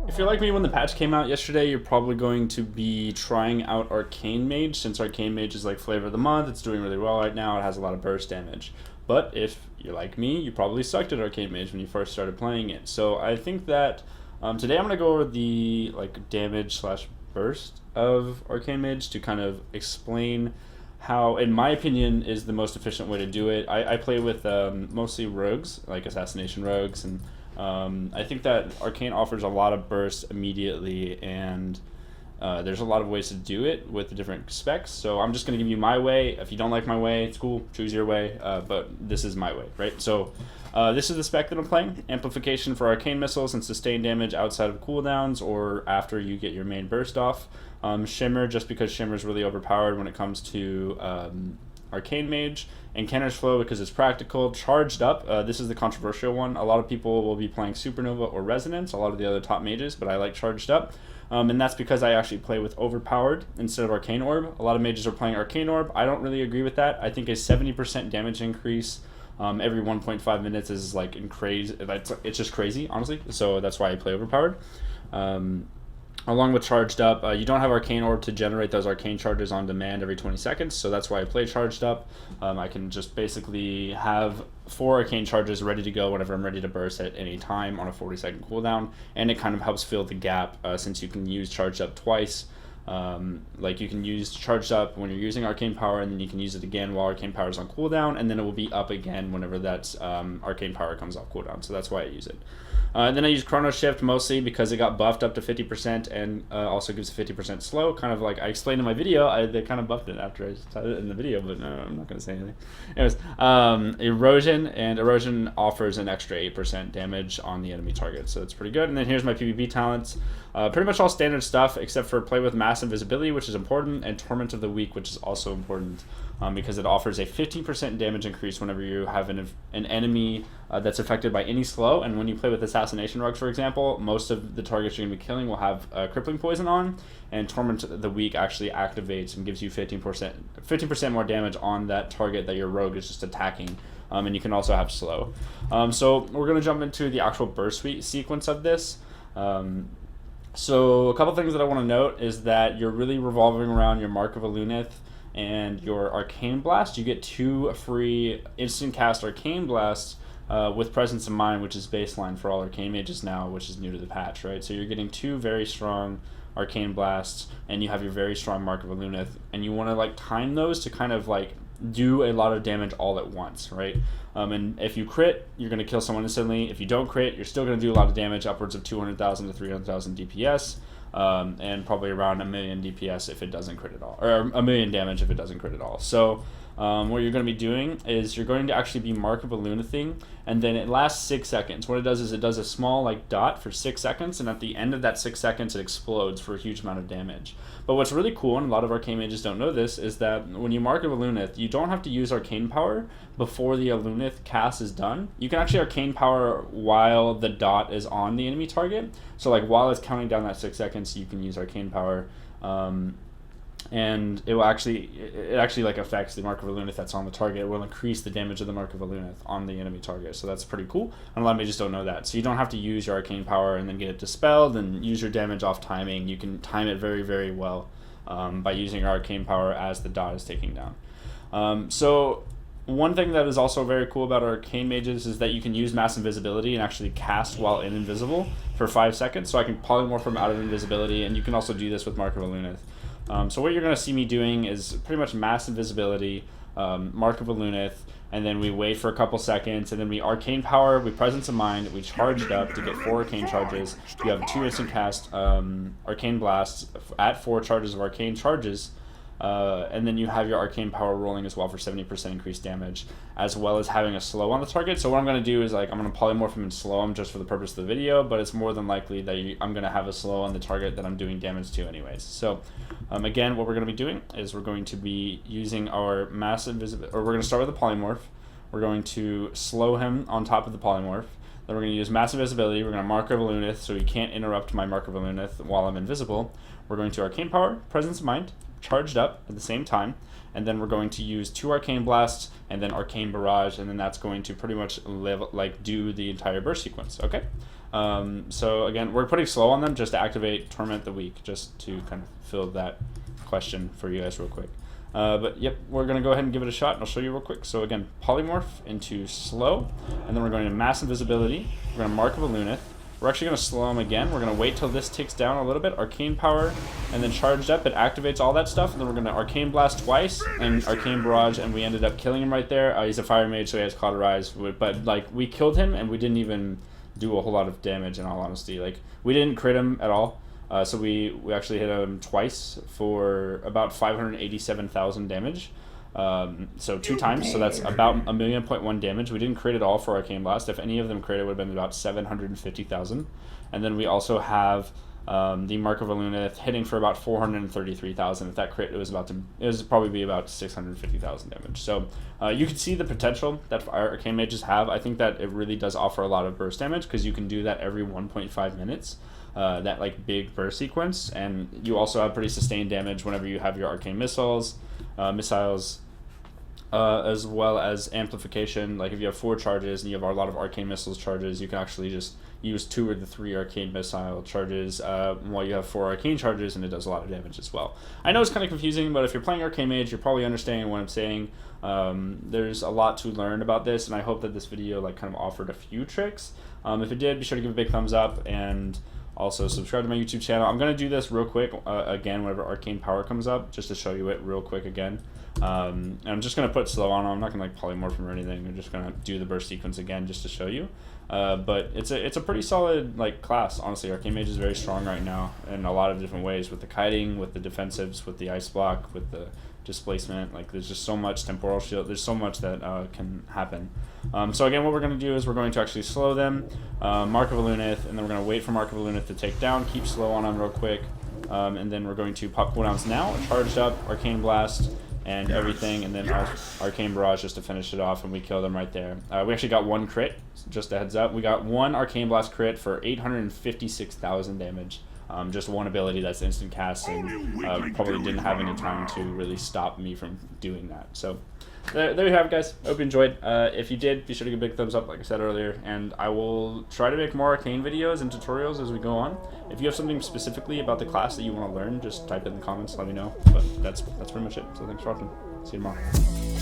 If you're like me when the patch came out yesterday, you're probably going to be trying out Arcane Mage, since Arcane Mage is like flavor of the month. It's doing really well right now. It has a lot of burst damage. But if you're like me, you probably sucked at Arcane Mage when you first started playing it. So I think that today I'm going to go over the damage slash burst of Arcane Mage to kind of explain how, in my opinion, is the most efficient way to do it. I play with mostly rogues, like assassination rogues, and I think that Arcane offers a lot of burst immediately, and there's a lot of ways to do it with the different specs. So I'm just going to give you my way. If you don't like my way, it's cool. Choose your way, but this is my way, right? So this is the spec that I'm playing. Amplification for Arcane Missiles and sustain damage outside of cooldowns or after you get your main burst off. Shimmer, just because Shimmer is really overpowered when it comes to Arcane Mage. Encounter's Flow because it's practical. Charged Up, this is the controversial one. A lot of people will be playing Supernova or Resonance, a lot of the other top mages, but I like Charged Up. And that's because I actually play with Overpowered instead of Arcane Orb. A lot of mages are playing Arcane Orb. I don't really agree with that. I think a 70% damage increase every 1.5 minutes is crazy. It's just crazy, honestly. So that's why I play Overpowered. Along with Charged Up, you don't have Arcane Orb to generate those Arcane charges on demand every 20 seconds, so that's why I play Charged Up. I can just basically have 4 Arcane charges ready to go whenever I'm ready to burst at any time on a 40-second cooldown, and it kind of helps fill the gap since you can use Charged Up twice. You can use Charged Up when you're using Arcane Power, and then you can use it again while Arcane Power is on cooldown, and then it will be up again whenever that Arcane Power comes off cooldown, so that's why I use it. And then I use Chrono Shift mostly because it got buffed up to 50% and also gives 50% slow. Kind of like I explained in my video, they kind of buffed it after I said it in the video, but no, I'm not going to say anything. Anyways, Erosion, and Erosion offers an extra 8% damage on the enemy target, so it's pretty good. And then here's my PvP talents. Pretty much all standard stuff except for Play with Mass Invisibility, which is important, and Torment of the Weak, which is also important because it offers a 15% damage increase whenever you have an enemy that's affected by any slow. And when you play with Assassination Rogues, for example, most of the targets you're going to be killing will have Crippling Poison on, and Torment of the Weak actually activates and gives you 15% more damage on that target that your rogue is just attacking. And you can also have slow. So we're going to jump into the actual burst sequence of this. So a couple things that I want to note is that you're really revolving around your Mark of a Luneth and your Arcane Blast. You get 2 free instant cast Arcane Blasts with Presence of Mind, which is baseline for all Arcane Mages now, which is new to the patch, right? So you're getting 2 very strong Arcane Blasts, and you have your very strong Mark of a Luneth, and you want to time those to kind of do a lot of damage all at once, right? And if you crit, you're going to kill someone instantly. If you don't crit, you're still going to do a lot of damage, upwards of 200,000 to 300,000 DPS, and probably around 1 million DPS if it doesn't crit at all, or 1 million damage if it doesn't crit at all. So what you're going to be doing is you're going to actually be Mark of a Lunething, and then it lasts 6 seconds. What it does is it does a small dot for 6 seconds, and at the end of that 6 seconds it explodes for a huge amount of damage. But what's really cool, and a lot of Arcane Mages don't know this, is that when you Mark of a Luneth, you don't have to use Arcane Power before the Luneth cast is done. You can actually Arcane Power while the dot is on the enemy target. So while it's counting down that 6 seconds, you can use Arcane Power. And it actually affects the Mark of a Luneth that's on the target. It will increase the damage of the Mark of a Luneth on the enemy target. So that's pretty cool. And a lot of mages don't know that. So you don't have to use your Arcane Power and then get it dispelled and use your damage off timing. You can time it very, very well by using your Arcane Power as the dot is taking down. So one thing that is also very cool about Arcane Mages is that you can use Mass Invisibility and actually cast while invisible for 5 seconds. So I can polymorph from out of invisibility, and you can also do this with Mark of a Luneth. So what you're going to see me doing is pretty much Mass Invisibility, Mark of a Luneth, and then we wait for a couple seconds, and then we Arcane Power, we Presence of Mind, we Charged Up to get 4 Arcane charges. You have 2 instant cast Arcane Blasts at 4 charges of Arcane charges, and then you have your Arcane Power rolling as well for 70% increased damage, as well as having a slow on the target. So what I'm going to do is I'm going to polymorph him and slow him just for the purpose of the video, but it's more than likely that I'm going to have a slow on the target that I'm doing damage to anyways. So again, what we're going to be doing is we're going to be using our Mass Invisibility, or we're going to start with the polymorph. We're going to slow him on top of the polymorph. Then we're going to use Mass Invisibility. We're going to Mark of a Luneth so he can't interrupt my Mark of a Luneth while I'm invisible. We're going to Arcane Power, Presence of Mind, charged up at the same time, and then we're going to use 2 Arcane Blasts and then Arcane Barrage, and then that's going to pretty much do the entire burst sequence, okay? So again, we're putting slow on them just to activate Torment the Weak, just to kind of fill that question for you guys real quick. But yep, we're going to go ahead and give it a shot, and I'll show you real quick. So again, Polymorph into Slow, and then we're going to Mass Invisibility. We're going to Mark of a Luneth. We're actually going to slow him again. We're going to wait till this ticks down a little bit. Arcane Power, and then charged up. It activates all that stuff, and then we're going to Arcane Blast twice and Arcane Barrage, and we ended up killing him right there. He's a Fire Mage, so he has Cauterize, but like we killed him, and we didn't even do a whole lot of damage. In all honesty, like we didn't crit him at all. So we actually hit him twice for about 587,000 damage. So 2 times, so that's about 1.1 million damage. We didn't crit at all for Arcane Blast. If any of them crit, it would have been about 750,000. And then we also have the Mark of a Luneth hitting for about 433,000. If that crit, it was probably be about 650,000 damage. So you can see the potential that our Arcane Mages have. I think that it really does offer a lot of burst damage because you can do that every 1.5 minutes. That like big burst sequence, and you also have pretty sustained damage whenever you have your Arcane Missiles, as well as amplification. Like if you have 4 charges and you have a lot of Arcane Missiles charges, you can actually just use 2 of the 3 Arcane Missile charges while you have 4 Arcane charges, and it does a lot of damage as well. I know it's kind of confusing, but if you're playing Arcane Mage, you're probably understanding what I'm saying. There's a lot to learn about this, and I hope that this video like kind of offered a few tricks. If it did, be sure to give a big thumbs up, and also subscribe to my YouTube channel. I'm going to do this real quick again whenever Arcane Power comes up, just to show you it real quick again. And I'm just going to put slow on him. I'm not going to like polymorph him or anything. I'm just going to do the burst sequence again just to show you. But it's a pretty solid like class, honestly. Arcane Mage is very strong right now in a lot of different ways, with the kiting, with the defensives, with the ice block, with the displacement. Like there's just so much temporal shield. There's so much that can happen. So again, what we're going to do is we're going to actually slow them, Mark of a Luneth, and then we're going to wait for Mark of a Luneth to take down, keep slow on them real quick, and then we're going to pop cooldowns now, charged up, Arcane Blast, and everything, and then Arcane Barrage just to finish it off, and we killed them right there. We actually got 1 crit, just a heads up. We got 1 Arcane Blast crit for 856,000 damage. Just 1 ability that's instant cast, and probably didn't have any time to really stop me from doing that. So there you have it, guys. Hope you enjoyed. If you did, be sure to give a big thumbs up, like I said earlier, and I will try to make more Arcane videos and tutorials as we go on. If you have something specifically about the class that you want to learn, just type it in the comments, let me know. But that's pretty much it. So thanks for watching. See you tomorrow.